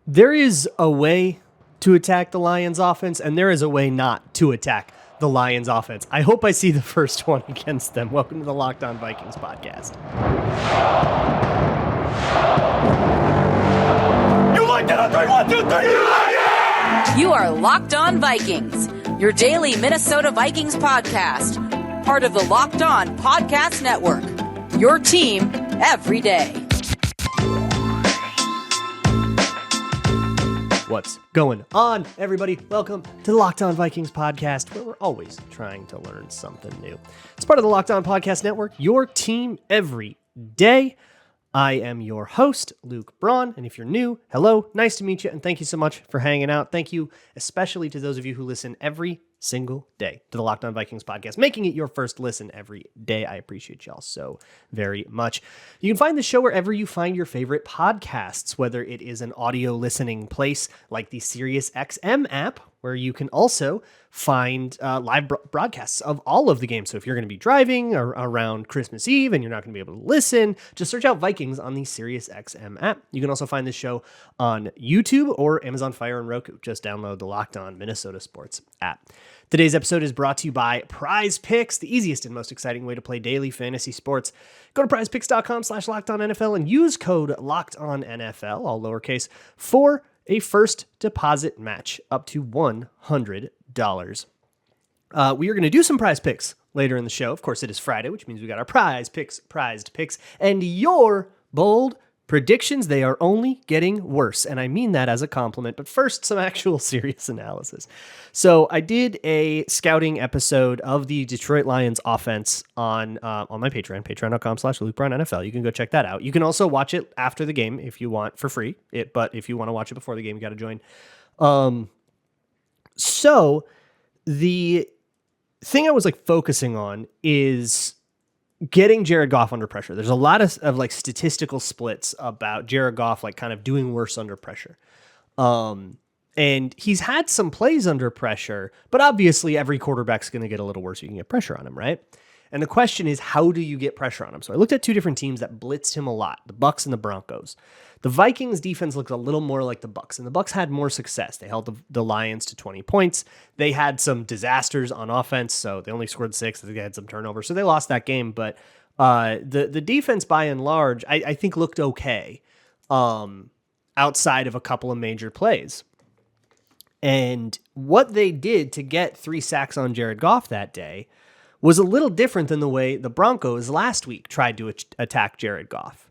There is a way to attack the Lions offense, and there is a way not to attack the Lions offense. I hope I see the first one against them. Welcome to the Locked On Vikings podcast. You like that? 3, 1, 2, 3. You like it? You are Locked On Vikings, your daily Minnesota Vikings podcast. Part of the Locked On Podcast Network. Your team every day. What's going on, everybody? Welcome to the Locked On Vikings podcast, where we're always trying to learn something new. It's part of the Locked On Podcast Network, your team every day. I am your host, Luke Braun, and if you're new, hello, nice to meet you, and thank you so much for hanging out. Thank you especially to those of you who listen every single day to the Locked On Vikings podcast, making it your first listen every day. I appreciate y'all so very much. You can find the show wherever you find your favorite podcasts, whether it is an audio listening place like the SiriusXM app, where you can also find live broadcasts of all of the games. So if you're going to be driving or around Christmas Eve and you're not going to be able to listen, just search out Vikings on the SiriusXM app. You can also find this show on YouTube or Amazon Fire and Roku. Just download the Locked On Minnesota Sports app. Today's episode is brought to you by PrizePicks, the easiest and most exciting way to play daily fantasy sports. Go to prizepicks.com/LockedOnNFL and use code LockedOnNFL, all lowercase, for a first deposit match up to $100. We are going to do some prize picks later in the show. Of course, it is Friday, which means we got our prized picks, and your bold predictions. They are only getting worse, and I mean that as a compliment. But first, some actual serious analysis. So I did a scouting episode of the Detroit Lions offense on my Patreon, patreon.com/LukeBrownNFL. You can go check that out. You can also watch it after the game if you want for free. But if you want to watch it before the game, you got to join. So the thing I was focusing on is getting Jared Goff under pressure. There's a lot of statistical splits about Jared Goff kind of doing worse under pressure. And he's had some plays under pressure, but obviously every quarterback's going to get a little worse. You can get pressure on him, right? And the question is, how do you get pressure on him? So I looked at two different teams that blitzed him a lot, the Bucs and the Broncos. The Vikings defense looks a little more like the Bucs, and the Bucs had more success. They held the Lions to 20 points. They had some disasters on offense, so they only scored 6. I think they had some turnovers, so they lost that game. But the defense, by and large, I think looked okay outside of a couple of major plays. And what they did to get 3 sacks on Jared Goff that day was a little different than the way the Broncos last week tried to attack Jared Goff.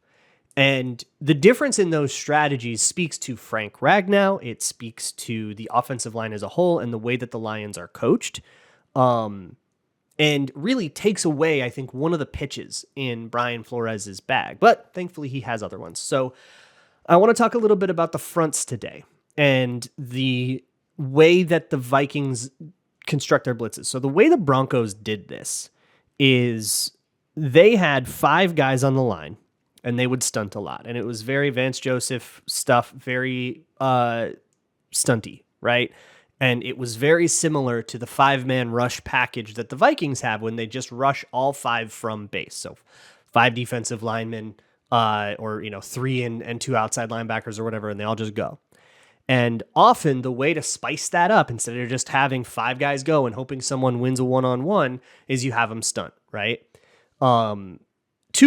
And the difference in those strategies speaks to Frank Ragnow. It speaks to the offensive line as a whole and the way that the Lions are coached. And really takes away, I think, one of the pitches in Brian Flores' bag. But thankfully, he has other ones. So I want to talk a little bit about the fronts today and the way that the Vikings construct their blitzes. So the way the Broncos did this is they had 5 guys on the line, and they would stunt a lot. And it was very Vance Joseph stuff, very stunty, right? And it was very similar to the 5-man rush package that the Vikings have when they just rush all 5 from base. So 5 defensive linemen or 3 and 2 outside linebackers or whatever, and they all just go. And often the way to spice that up, instead of just having 5 guys go and hoping someone wins a one-on-one, is you have them stunt, right? 2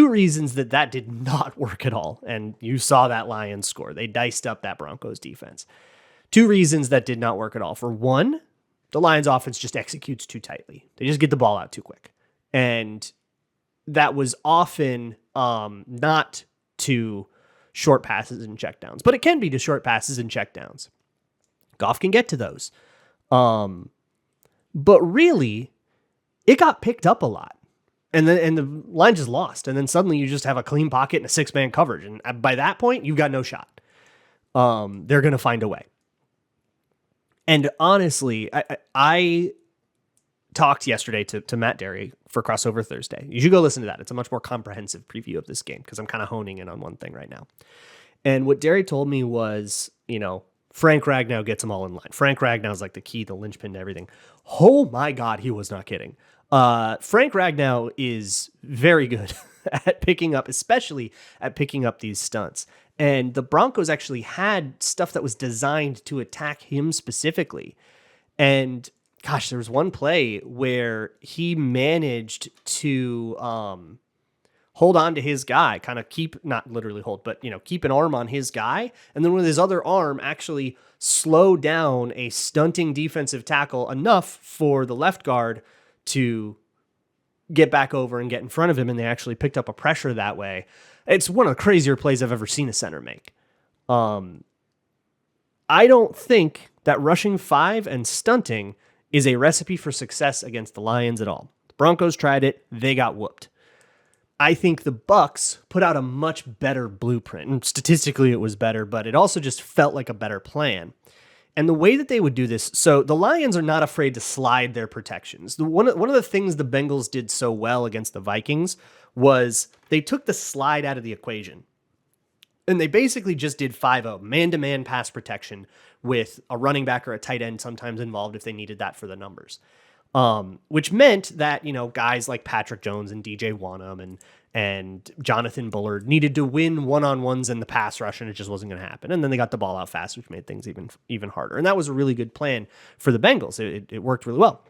reasons that did not work at all. And you saw that Lions score. They diced up that Broncos defense. 2 reasons that did not work at all. For one, the Lions offense just executes too tightly. They just get the ball out too quick. And that was often not to short passes and checkdowns, but it can be to short passes and checkdowns. Goff can get to those. But really, it got picked up a lot. And the line just lost. And then suddenly you just have a clean pocket and a 6-man coverage. And by that point, you've got no shot. They're going to find a way. And honestly, I talked yesterday to Matt Derry for Crossover Thursday. You should go listen to that. It's a much more comprehensive preview of this game because I'm kind of honing in on one thing right now. And what Derry told me was, Frank Ragnow gets them all in line. Frank Ragnow is the key, the linchpin to everything. Oh my God, he was not kidding. Frank Ragnow is very good at picking up, especially at picking up these stunts. And the Broncos actually had stuff that was designed to attack him specifically. And gosh, there was one play where he managed to hold on to his guy, kind of not literally hold, but keep an arm on his guy. And then with his other arm actually slow down a stunting defensive tackle enough for the left guard to get back over and get in front of him. And they actually picked up a pressure that way. It's one of the crazier plays I've ever seen a center make. I don't think that rushing 5 and stunting is a recipe for success against the Lions at all. The Broncos tried it. They got whooped. I think the Bucs put out a much better blueprint. And statistically, it was better, but it also just felt like a better plan. And the way that they would do this, so the Lions are not afraid to slide their protections. One of the things the Bengals did so well against the Vikings was they took the slide out of the equation. And they basically just did 5-0, man-to-man pass protection with a running back or a tight end sometimes involved if they needed that for the numbers. Which meant that, guys like Patrick Jones and DJ Wonnum and Jonathan Bullard needed to win one-on-ones in the pass rush, and it just wasn't going to happen. And then they got the ball out fast, which made things even harder. And that was a really good plan for the Bengals. It worked really well.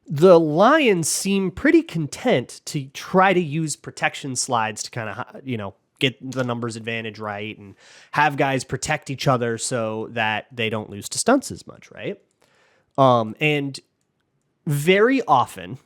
The Lions seem pretty content to try to use protection slides to kind of, get the numbers advantage right and have guys protect each other so that they don't lose to stunts as much, right? And very often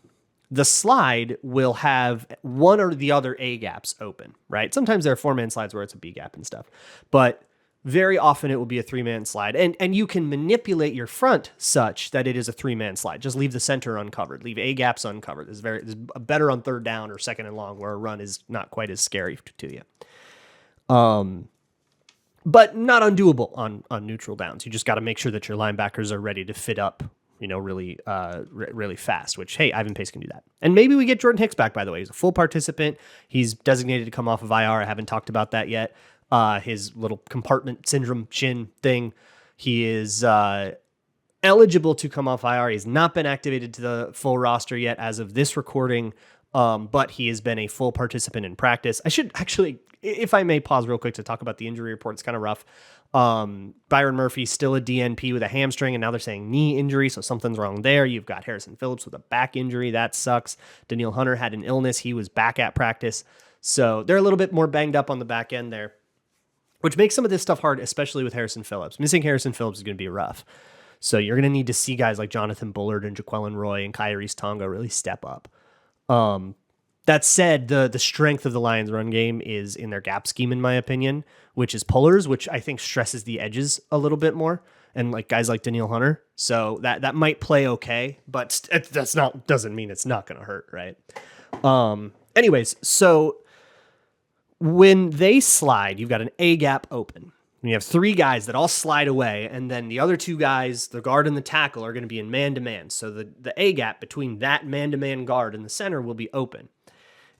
the slide will have one or the other A gaps open, right? Sometimes there are 4-man slides where it's a B gap and stuff, but very often it will be a 3-man slide. And you can manipulate your front such that it is a 3-man slide. Just leave the center uncovered, leave A gaps uncovered. It's better on third down or second and long where a run is not quite as scary to you. But not undoable on neutral downs. You just got to make sure that your linebackers are ready to fit up, really fast, which, hey, Ivan Pace can do that. And maybe we get Jordan Hicks back, by the way. He's a full participant. He's designated to come off of IR. I haven't talked about that yet. His little compartment syndrome shin thing. He is eligible to come off IR. He's not been activated to the full roster yet as of this recording, but he has been a full participant in practice. I should actually, if I may pause real quick to talk about the injury report, it's kind of rough. Byron Murphy still a DNP with a hamstring, and now they're saying knee injury, so something's wrong there. You've got Harrison Phillips with a back injury. That sucks. Daniil Hunter had an illness. He was back at practice. So they're a little bit more banged up on the back end there, which makes some of this stuff hard, especially with Harrison Phillips. Missing Harrison Phillips is going to be rough. So you're going to need to see guys like Jonathan Bullard and Jaquelin Roy and Kyrie's Tonga really step up. That said, the strength of the Lions run game is in their gap scheme, in my opinion, which is pullers, which I think stresses the edges a little bit more. And like guys like Daniil Hunter. So that might play okay, but doesn't mean it's not going to hurt. Right. Anyways, so when they slide, you've got an A gap open. You have 3 guys that all slide away, and then the other 2 guys, the guard and the tackle, are going to be in man-to-man. So the A gap between that man-to-man guard and the center will be open.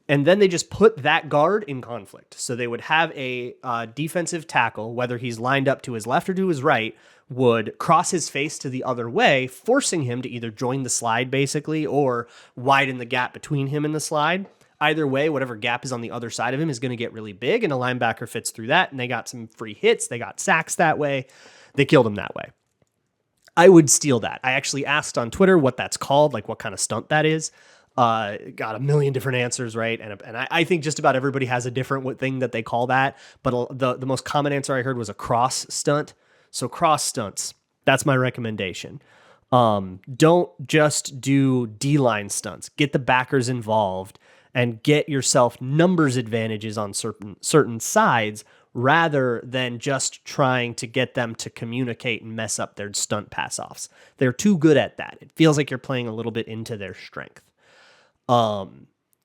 And then they just put that guard in conflict. So they would have a defensive tackle, whether he's lined up to his left or to his right, would cross his face to the other way, forcing him to either join the slide, basically, or widen the gap between him and the slide. Either way, whatever gap is on the other side of him is going to get really big, and a linebacker fits through that, and they got some free hits. They got sacks that way. They killed him that way. I would steal that. I actually asked on Twitter what that's called, like what kind of stunt that is. Got a million different answers, right? And I think just about everybody has a different thing that they call that, but the most common answer I heard was a cross stunt. So cross stunts, that's my recommendation. Don't just do D-line stunts. Get the backers involved and get yourself numbers advantages on certain sides rather than just trying to get them to communicate and mess up their stunt pass-offs. They're too good at that. It feels like you're playing a little bit into their strength.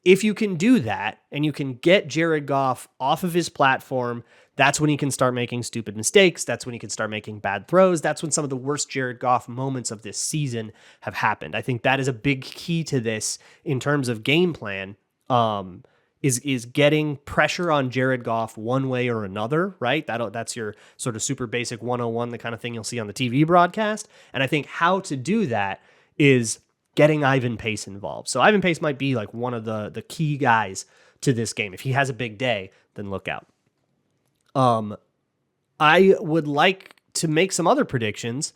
If you can do that and you can get Jared Goff off of his platform, that's when he can start making stupid mistakes. That's when he can start making bad throws. That's when some of the worst Jared Goff moments of this season have happened. I think that is a big key to this in terms of game plan. Is getting pressure on Jared Goff one way or another, right? That's your sort of super basic 101, the kind of thing you'll see on the TV broadcast. And I think how to do that is getting Ivan Pace involved. So Ivan Pace might be like one of the key guys to this game. If he has a big day, then look out. I would like to make some other predictions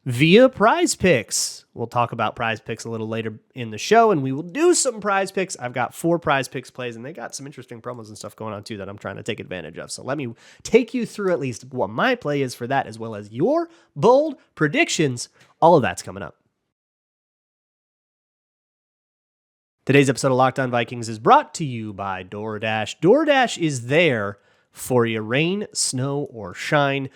via PrizePicks. We'll talk about PrizePicks a little later in the show, and we will do some PrizePicks. I've got 4 PrizePicks plays, and they got some interesting promos and stuff going on too that I'm trying to take advantage of. So let me take you through at least what my play is for that, as well as your bold predictions. All of that's coming up. Today's episode of Locked On Vikings is brought to you by DoorDash. DoorDash is there for you, rain, snow, or shine,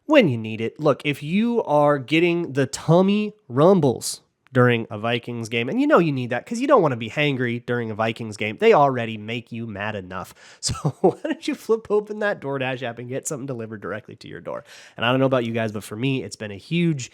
when you need it. Look, if you are getting the tummy rumbles during a Vikings game, and you know you need that because you don't want to be hangry during a Vikings game, they already make you mad enough. So why don't you flip open that DoorDash app and get something delivered directly to your door? And I don't know about you guys, but for me, it's been a huge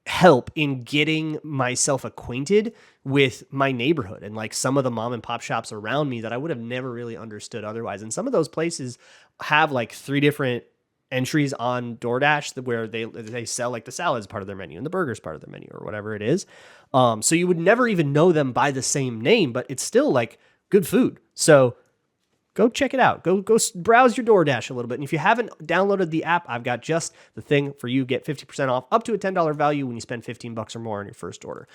help in getting myself acquainted with my neighborhood and like some of the mom and pop shops around me that I would have never really understood otherwise. And some of those places have like 3 different entries on DoorDash where they sell like the salads part of their menu and the burgers part of their menu or whatever it is. So you would never even know them by the same name, but it's still like good food. So go check it out. Go browse your DoorDash a little bit. And if you haven't downloaded the app, I've got just the thing for you. Get 50% off up to a $10 value when you spend $15 or more on your first order.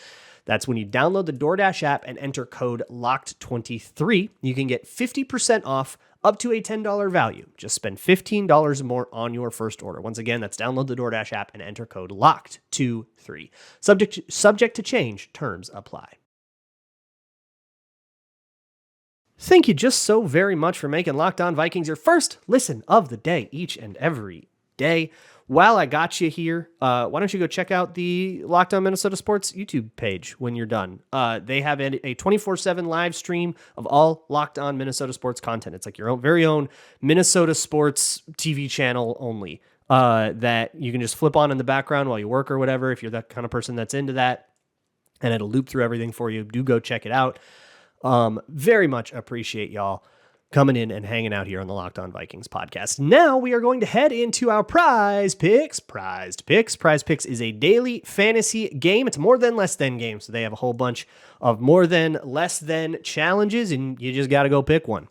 That's when you download the DoorDash app and enter code LOCKED23. You can get 50% off up to a $10 value. Just spend $15 or more on your first order. Once again, that's download the DoorDash app and enter code LOCKED23. Subject to change. Terms apply. Thank you just so very much for making Locked On Vikings your first listen of the day each and every day. While I got you here, why don't you go check out the Locked On Minnesota Sports YouTube page when you're done. They have a 24/7 live stream of all Locked On Minnesota Sports content. It's like your own very own Minnesota Sports TV channel only that you can just flip on in the background while you work or whatever if you're that kind of person that's into that. And it'll loop through everything for you. Do go check it out. Very much appreciate y'all coming in and hanging out here on the Locked On Vikings podcast. Now we are going to head into our PrizePicks. PrizePicks is a daily fantasy game. It's more than less than game. So they have a whole bunch of more than less than challenges and you just got to go pick one.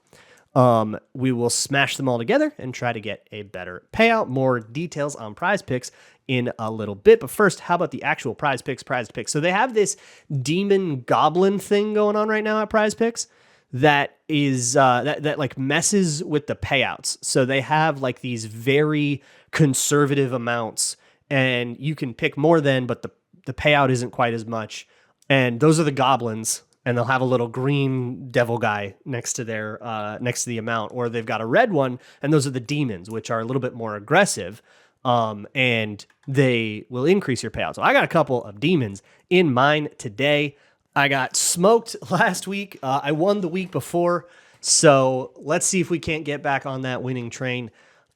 We will smash them all together and try to get a better payout. More details on PrizePicks in a little bit. But first, how about the actual PrizePicks? So they have this demon goblin thing going on right now at PrizePicks that is that like messes with the payouts. So they have like these very conservative amounts and you can pick more than, but the payout isn't quite as much. And those are the goblins. And they'll have a little green devil guy next to the amount, or they've got a red one, and those are the demons, which are a little bit more aggressive, and they will increase your payout. So I got a couple of demons in mine today. I got smoked last week. I won the week before, so let's see if we can't get back on that winning train.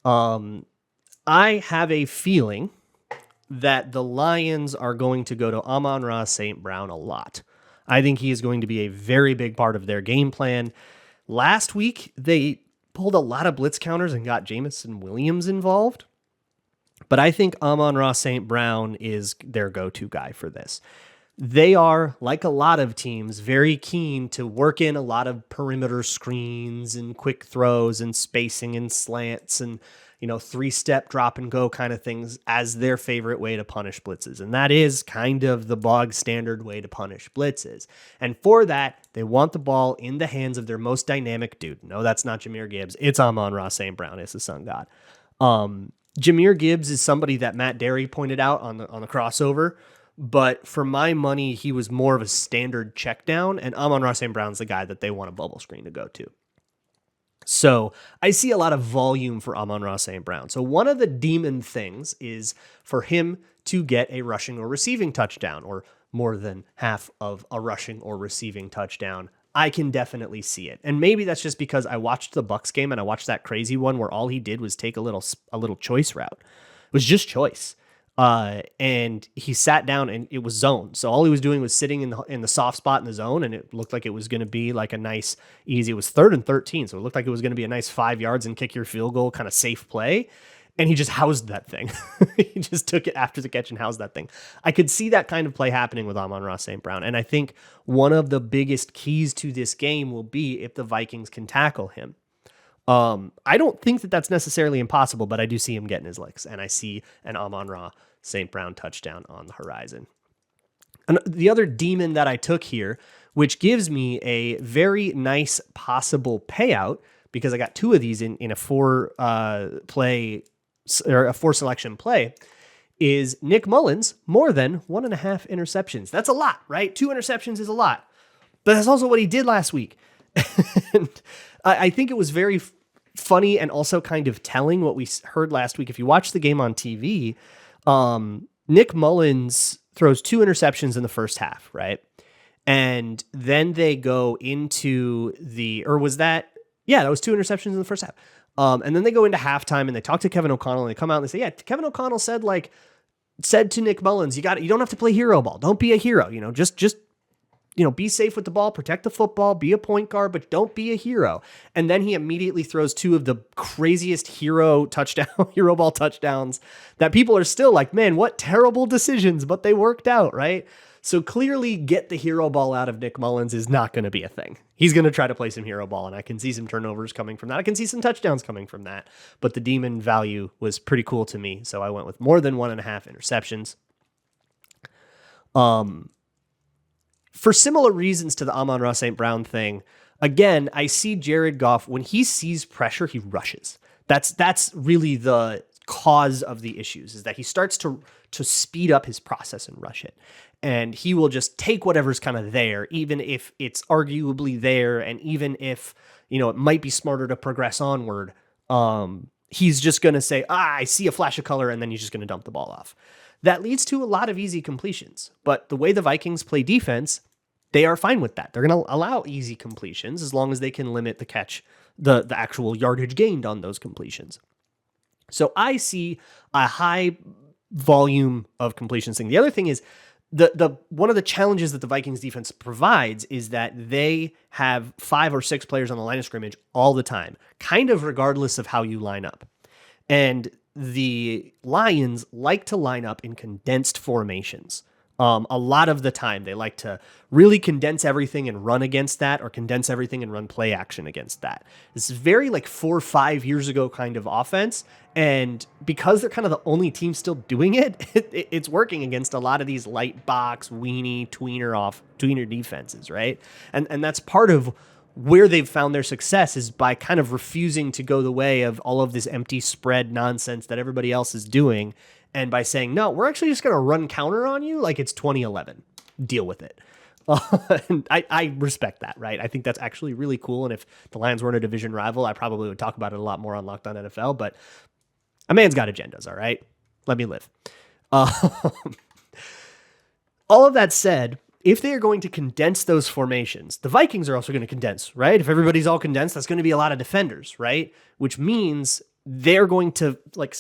I have a feeling that the Lions are going to go to Amon-Ra St. Brown a lot. I think he is going to be a very big part of their game plan. Last week, they pulled a lot of blitz counters and got Jameson Williams involved. But I think Amon-Ra St. Brown is their go-to guy for this. They are, like a lot of teams, very keen to work in a lot of perimeter screens and quick throws and spacing and slants and 3-step drop and go kind of things as their favorite way to punish blitzes. And that is kind of the bog standard way to punish blitzes. And for that, they want the ball in the hands of their most dynamic dude. No, that's not Jahmyr Gibbs. It's Amon-Ra St. Brown. It's the sun god. Jahmyr Gibbs is somebody that Matt Derry pointed out on the crossover. But for my money, he was more of a standard check down. And Amon-Ra St. Brown's the guy that they want a bubble screen to go to. So I see a lot of volume for Amon-Ra St. Brown. So one of the demon things is for him to get a rushing or receiving touchdown, or more than half of a rushing or receiving touchdown. I can definitely see it. And maybe that's just because I watched the Bucs game and I watched that crazy one where all he did was take a little choice route. It was just choice. And he sat down and it was zone. So all he was doing was sitting in the soft spot in the zone, and it looked like it was going to be like a nice, easy. It was 3rd and 13, so it looked like it was going to be a nice 5 yards and kick your field goal kind of safe play. And he just housed that thing. He just took it after the catch and housed that thing. I could see that kind of play happening with Amon-Ra St. Brown. And I think one of the biggest keys to this game will be if the Vikings can tackle him. I don't think that that's necessarily impossible, but I do see him getting his licks, and I see an Amon-Ra St. Brown touchdown on the horizon. And the other demon that I took here, which gives me a very nice possible payout, because I got two of these in a four selection play, is Nick Mullins more than 1.5 interceptions. That's a lot, right? 2 interceptions is a lot, but that's also what he did last week. And I think it was very funny and also kind of telling what we heard last week. If you watch the game on TV, Nick Mullins throws 2 interceptions in the first half, right? And then they go into that was 2 interceptions in the first half. And then they go into halftime and they talk to Kevin O'Connell and they come out and they say, yeah, Kevin O'Connell said to Nick Mullins, you don't have to play hero ball. Don't be a hero. Just be safe with the ball, protect the football, be a point guard, but don't be a hero. And then he immediately throws 2 of the craziest hero ball touchdowns that people are still like, man, what terrible decisions, but they worked out, right? So clearly get the hero ball out of Nick Mullins is not going to be a thing. He's going to try to play some hero ball, and I can see some turnovers coming from that. I can see some touchdowns coming from that, but the demon value was pretty cool to me. So I went with more than 1.5 interceptions. For similar reasons to the Amon-Ra St. Brown thing, again, I see Jared Goff, when he sees pressure, he rushes. That's really the cause of the issues, is that he starts to speed up his process and rush it. And he will just take whatever's kind of there, even if it's arguably there, and even if, it might be smarter to progress onward. He's just going to say, I see a flash of color, and then he's just going to dump the ball off. That leads to a lot of easy completions. But the way the Vikings play defense, they are fine with that. They're going to allow easy completions as long as they can limit the catch, the actual yardage gained on those completions. So I see a high volume of completions thing. The other thing is, the one of the challenges that the Vikings defense provides is that they have 5 or 6 players on the line of scrimmage all the time, kind of regardless of how you line up. And the Lions like to line up in condensed formations. A lot of the time, they like to really condense everything and run against that, or condense everything and run play action against that. This is very 4 or 5 years ago kind of offense. And because they're kind of the only team still doing it, it's working against a lot of these light box, weenie, tweener defenses, right? And that's part of where they've found their success, is by kind of refusing to go the way of all of this empty spread nonsense that everybody else is doing. And by saying, no, we're actually just going to run counter on you like it's 2011. Deal with it. And I respect that, right? I think that's actually really cool. And if the Lions weren't a division rival, I probably would talk about it a lot more on Locked On NFL. But a man's got agendas, all right? Let me live. All of that said, if they are going to condense those formations, the Vikings are also going to condense, right? If everybody's all condensed, that's going to be a lot of defenders, right? Which means they're going to,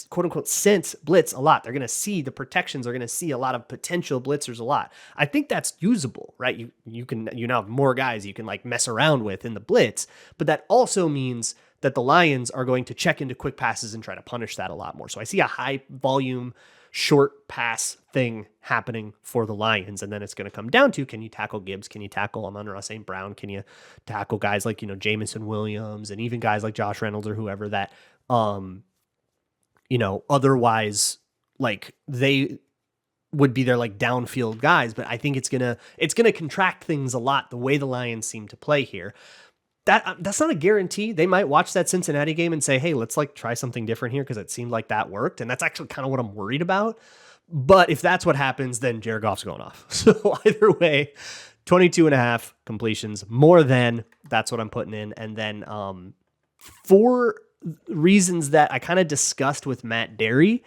quote unquote, sense blitz a lot. They're going to see the protections. They're going to see a lot of potential blitzers a lot. I think that's usable, right? You now have more guys you can mess around with in the blitz, but that also means that the Lions are going to check into quick passes and try to punish that a lot more. So I see a high volume, short pass thing happening for the Lions. And then it's going to come down to, can you tackle Gibbs? Can you tackle Amon-Ra St. Brown? Can you tackle guys like, Jamison Williams, and even guys like Josh Reynolds or whoever that, otherwise they would be their downfield guys. But I think it's going to contract things a lot, the way the Lions seem to play here. That's not a guarantee. They might watch that Cincinnati game and say, hey, let's try something different here, because it seemed like that worked. And that's actually kind of what I'm worried about. But if that's what happens, then Jared Goff's going off. So either way, 22.5 completions, more than, that's what I'm putting in. And then for reasons that I kind of discussed with Matt Derry,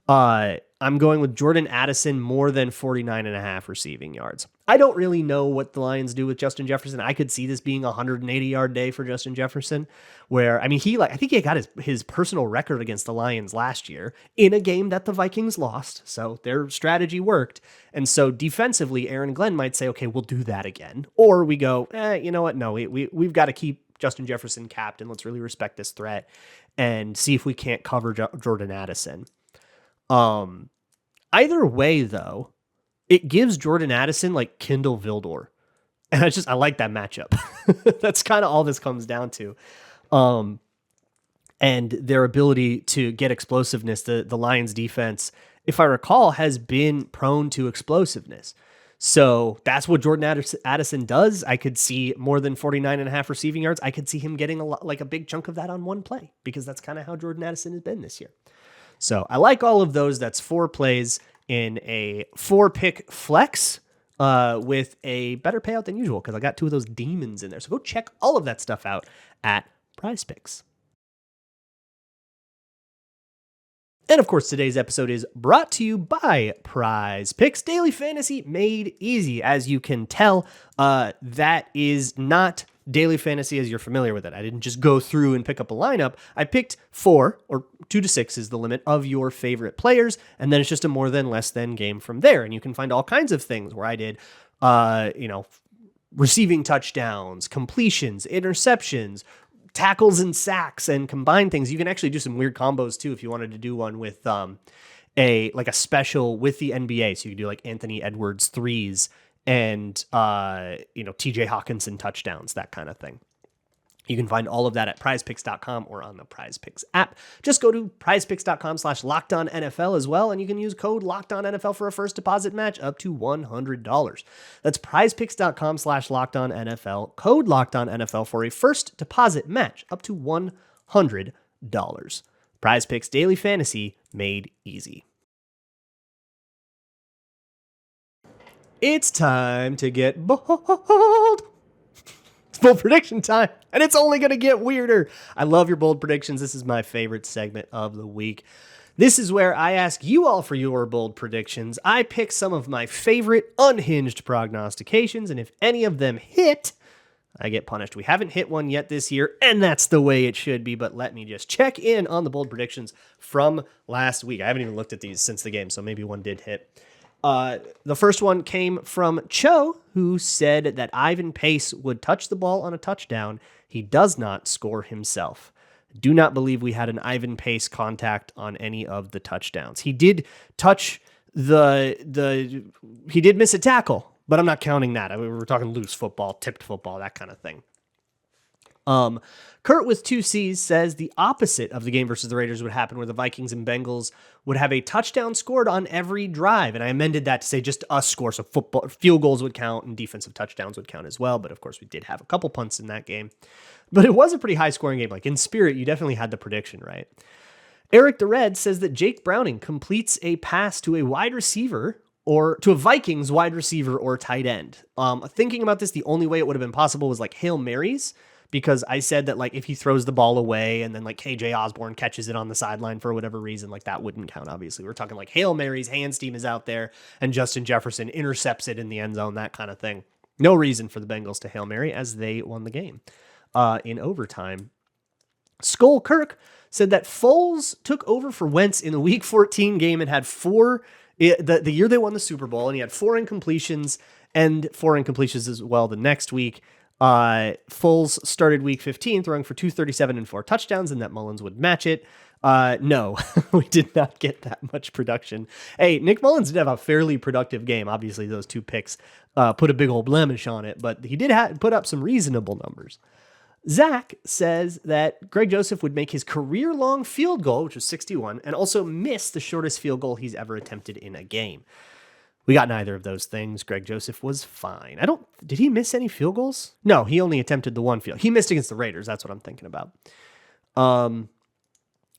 I'm going with Jordan Addison more than 49.5 receiving yards. I don't really know what the Lions do with Justin Jefferson. I could see this being a 180-yard day for Justin Jefferson, where, I think he got his personal record against the Lions last year in a game that the Vikings lost. So their strategy worked. And so defensively, Aaron Glenn might say, okay, we'll do that again. Or we go, you know what? No, we've got to keep Justin Jefferson capped, and let's really respect this threat and see if we can't cover Jordan Addison. Either way, though, it gives Jordan Addison Kindle Vildor. And I like that matchup. That's kind of all this comes down to. and their ability to get explosiveness. The Lions defense, if I recall, has been prone to explosiveness. So that's what Jordan Addison does. I could see more than 49.5 receiving yards. I could see him getting a big chunk of that on one play, because that's kind of how Jordan Addison has been this year. So I like all of those. That's 4 plays in a 4-pick flex with a better payout than usual, because I got 2 of those demons in there. So go check all of that stuff out at PrizePicks. And of course, today's episode is brought to you by PrizePicks, daily fantasy made easy. As you can tell, that is not daily fantasy as you're familiar with it. I didn't just go through and pick up a lineup. I picked 4, or 2 to 6 is the limit, of your favorite players, and then it's just a more than less than game from there. And you can find all kinds of things where I did, receiving touchdowns, completions, interceptions, tackles and sacks, and combine things. You can actually do some weird combos too if you wanted to do one with a special with the NBA. So you could do like Anthony Edwards threes and TJ Hawkinson touchdowns, that kind of thing. You can find all of that at prizepicks.com or on the PrizePicks app. Just go to prizepicks.com/LockedOnNFL as well, and you can use code LockedOnNFL for a first deposit match up to $100. That's prizepicks.com/LockedOnNFL, code LockedOnNFL for a first deposit match up to $100. PrizePicks Daily Fantasy made easy. It's time to get bold. It's bold prediction time, and it's only going to get weirder. I love your bold predictions. This is my favorite segment of the week. This is where I ask you all for your bold predictions. I pick some of my favorite unhinged prognostications, and if any of them hit, I get punished. We haven't hit one yet this year, and that's the way it should be, but let me just check in on the bold predictions from last week. I haven't even looked at these since the game, so maybe one did hit. The first one came from Cho, who said that Ivan Pace would touch the ball on a touchdown. He does not score himself. Do not believe we had an Ivan Pace contact on any of the touchdowns. He did touch he did miss a tackle, but I'm not counting that. I mean, we're talking loose football, tipped football, that kind of thing. Kurt with 2 C's says the opposite of the game versus the Raiders would happen, where the Vikings and Bengals would have a touchdown scored on every drive. And I amended that to say just a score. So field goals would count and defensive touchdowns would count as well. But of course we did have a couple punts in that game, but it was a pretty high scoring game. Like in spirit, you definitely had the prediction right. Eric the Red says that Jake Browning completes a pass to a wide receiver or to a Vikings wide receiver or tight end. Thinking about this, the only way it would have been possible was like Hail Marys, because I said that like if he throws the ball away and then like KJ Osborne catches it on the sideline for whatever reason, like that wouldn't count. Obviously, we're talking like Hail Marys, hands team is out there and Justin Jefferson intercepts it in the end zone, that kind of thing. No reason for the Bengals to Hail Mary, as they won the game in overtime. Skull Kirk said that Foles took over for Wentz in the Week 14 game and had the year they won the Super Bowl, and he had 4 incompletions and 4 incompletions as well the next week. Foles started Week 15 throwing for 237 and 4 touchdowns, and that Mullins would match it. No, we did not get that much production. Hey, Nick Mullins did have a fairly productive game. Obviously, those 2 picks put a big old blemish on it, but he did put up some reasonable numbers. Zach says that Greg Joseph would make his career-long field goal, which was 61, and also miss the shortest field goal he's ever attempted in a game. We got neither of those things. Greg Joseph was fine. Did he miss any field goals? No, he only attempted the 1 field. He missed against the Raiders. That's what I'm thinking about.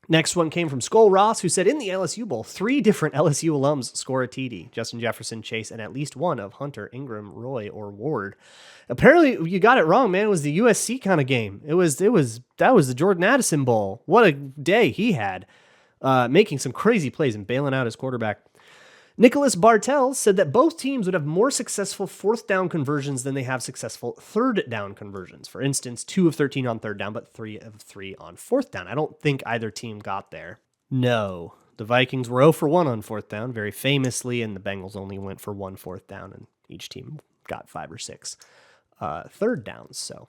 Next one came from Skull Ross, who said in the LSU Bowl, 3 different LSU alums score a TD. Justin Jefferson, Chase, and at least one of Hunter, Ingram, Roy, or Ward. Apparently, you got it wrong, man. It was the USC kind of game. That was the Jordan Addison Bowl. What a day he had, making some crazy plays and bailing out his quarterback. Nicholas Bartel said that both teams would have more successful 4th down conversions than they have successful 3rd down conversions. For instance, 2 of 13 on 3rd down, but 3 of 3 on 4th down. I don't think either team got there. No, the Vikings were 0 for 1 on 4th down, very famously, and the Bengals only went for 1 4th down, and each team got 5 or 6 3rd downs. So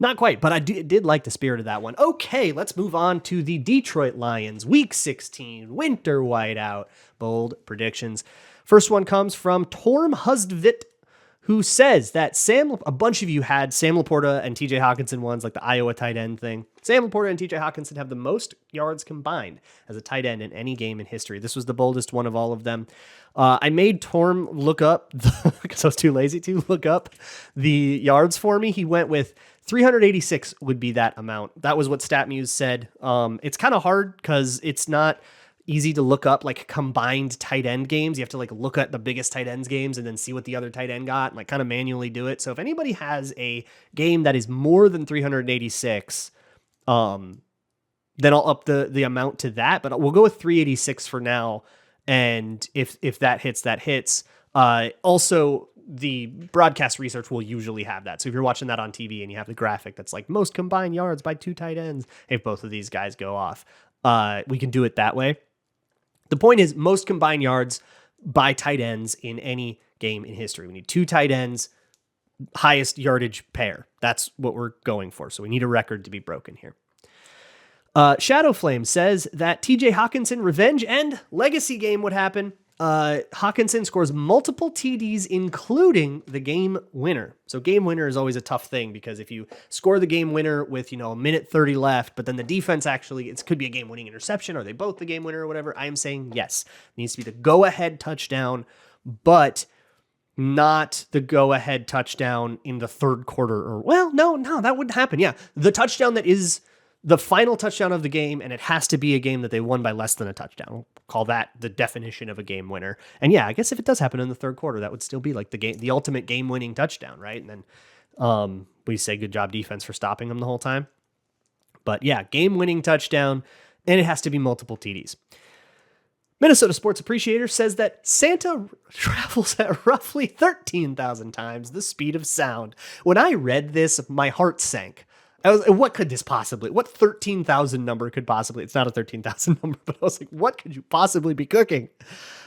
not quite, but I did like the spirit of that one. Okay, let's move on to the Detroit Lions, Week 16, Winter Whiteout, bold predictions. First one comes from Torm Hustvit, who says that a bunch of you had Sam Laporta and TJ Hawkinson ones, like the Iowa tight end thing. Sam Laporta and TJ Hawkinson have the most yards combined as a tight end in any game in history. This was the boldest one of all of them. I made Torm look up, because I was too lazy to look up the yards for me. He went with 386 would be that amount. That was what StatMuse said. It's kind of hard because it's not easy to look up like combined tight end games. You have to like look at the biggest tight ends games and then see what the other tight end got and like kind of manually do it. So if anybody has a game that is more than 386, then I'll up the amount to that, but we'll go with 386 for now. And if that hits, that hits. Also, the broadcast research will usually have that. So if you're watching that on TV and you have the graphic that's like most combined yards by two tight ends, if both of these guys go off, we can do it that way. The point is most combined yards by tight ends in any game in history. We need two tight ends, highest yardage pair. That's what we're going for. So we need a record to be broken here. Shadow Flame says that TJ Hawkinson revenge and legacy game would happen. Hawkinson scores multiple TDs, including the game winner. So game winner is always a tough thing because if you score the game winner with, a minute 30 left, but then the defense actually, it could be a game winning interception. Are they both the game winner or whatever? I am saying yes. It needs to be the go ahead touchdown, but not the go ahead touchdown in the third quarter no, that wouldn't happen. Yeah. The touchdown that is the final touchdown of the game, and it has to be a game that they won by less than a touchdown. We'll call that the definition of a game winner. And yeah, I guess if it does happen in the third quarter, that would still be like the ultimate game-winning touchdown, right? And then we say good job defense for stopping them the whole time. But yeah, game-winning touchdown, and it has to be multiple TDs. Minnesota Sports Appreciator says that Santa travels at roughly 13,000 times the speed of sound. When I read this, my heart sank. What could this possibly, what 13,000 number could possibly, it's not a 13,000 number, but I was like, what could you possibly be cooking?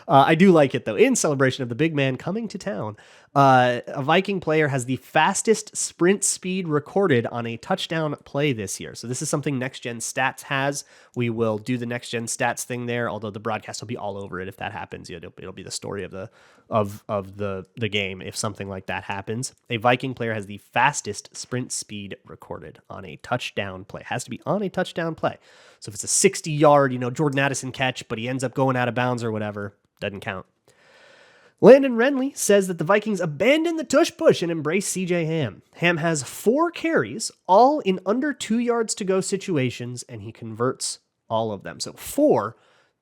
I do like it though. In celebration of the big man coming to town, a Viking player has the fastest sprint speed recorded on a touchdown play this year. So this is something Next Gen Stats has. We will do the Next Gen Stats thing there, although the broadcast will be all over it if that happens. It'll be the story of the game if something like that happens. A Viking player has the fastest sprint speed recorded on a touchdown play. It has to be on a touchdown play. So if it's a 60-yard, Jordan Addison catch, but he ends up going out of bounds or whatever, doesn't count. Landon Renly says that the Vikings abandon the tush push and embrace CJ Ham. Ham has 4 carries, all in under 2 yards to go situations, and he converts all of them. So 4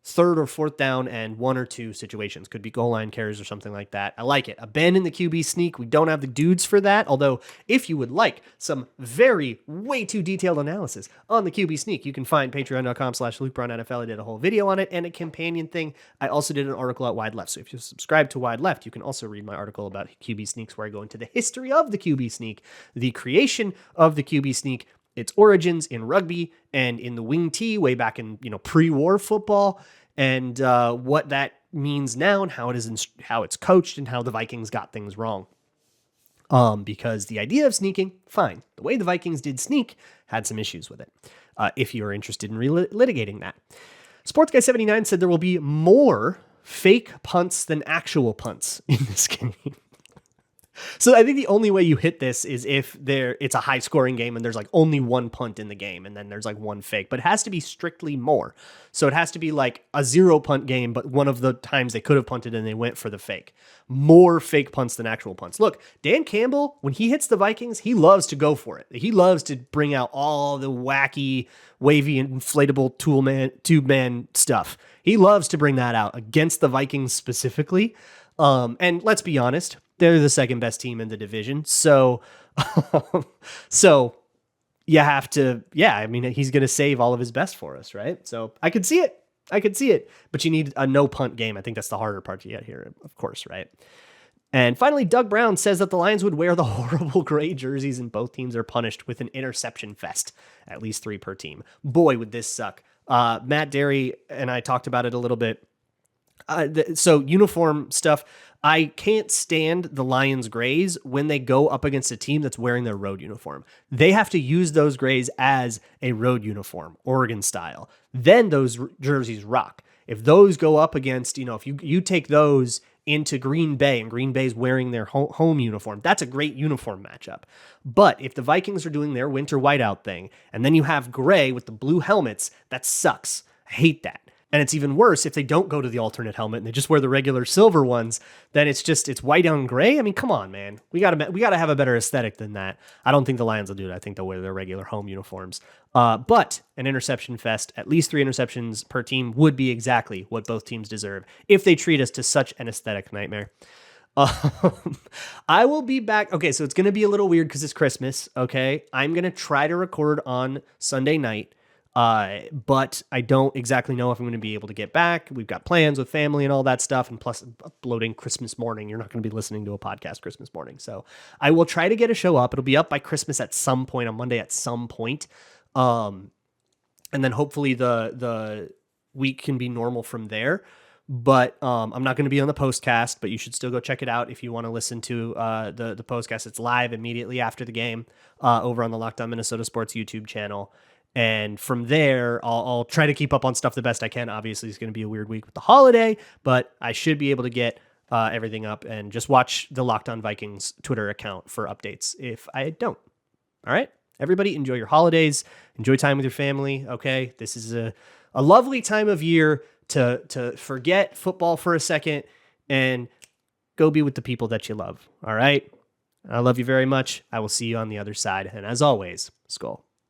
third or fourth down and 1 or 2 situations. Could be goal line carries or something like that. I like it. Abandon the QB sneak. We don't have the dudes for that. Although if you would like some way too detailed analysis on the QB sneak, you can find patreon.com/LukeBrownNFL. I did a whole video on it and a companion thing. I also did an article at Wide Left. So if you subscribe to Wide Left, you can also read my article about QB sneaks where I go into the history of the QB sneak, the creation of the QB sneak, its origins in rugby and in the wing tee way back in pre-war football, and what that means now and how it's coached and how the Vikings got things wrong. Because the idea of sneaking, fine. The way the Vikings did sneak had some issues with it. If you're interested in litigating that. SportsGuy79 said there will be more fake punts than actual punts in this game. So I think the only way you hit this is if it's a high scoring game and there's like only one punt in the game and then there's like one fake, but it has to be strictly more. So it has to be like a 0 punt game, but one of the times they could have punted and they went for the fake. More fake punts than actual punts. Look, Dan Campbell, when he hits the Vikings, he loves to go for it. He loves to bring out all the wacky, wavy, inflatable tube man stuff. He loves to bring that out against the Vikings specifically. And let's be honest, they're the second best team in the division. So you have to, he's going to save all of his best for us, right? So I could see it, but you need a no punt game. I think that's the harder part to get here, of course, right? And finally, Doug Brown says that the Lions would wear the horrible gray jerseys and both teams are punished with an interception fest, at least 3 per team. Boy, would this suck. Matt Derry and I talked about it a little bit. So uniform stuff, I can't stand the Lions grays when they go up against a team that's wearing their road uniform. They have to use those grays as a road uniform, Oregon style. Then those jerseys rock. If those go up against, if you take those into Green Bay, and Green Bay's wearing their home uniform. That's a great uniform matchup. But if the Vikings are doing their winter whiteout thing, and then you have gray with the blue helmets, that sucks. I hate that. And it's even worse if they don't go to the alternate helmet and they just wear the regular silver ones. Then it's white on gray. I mean, come on, man. We gotta have a better aesthetic than that. I don't think the Lions will do it. I think they'll wear their regular home uniforms. But an interception fest, at least 3 interceptions per team, would be exactly what both teams deserve if they treat us to such an aesthetic nightmare. I will be back. Okay, so it's gonna be a little weird because it's Christmas. Okay, I'm gonna try to record on Sunday night. But I don't exactly know if I'm going to be able to get back. We've got plans with family and all that stuff. And plus uploading Christmas morning, you're not going to be listening to a podcast Christmas morning. So I will try to get a show up. It'll be up by Christmas at some point on Monday at some point. And then hopefully the week can be normal from there. But I'm not going to be on the postcast, but you should still go check it out if you want to listen to the postcast. It's live immediately after the game over on the Locked On Minnesota Sports YouTube channel. And from there, I'll try to keep up on stuff the best I can. Obviously, it's going to be a weird week with the holiday, but I should be able to get everything up, and just watch the Locked On Vikings Twitter account for updates if I don't. All right? Everybody, enjoy your holidays. Enjoy time with your family, okay? This is a lovely time of year to forget football for a second and go be with the people that you love, all right? I love you very much. I will see you on the other side. And as always, Skol.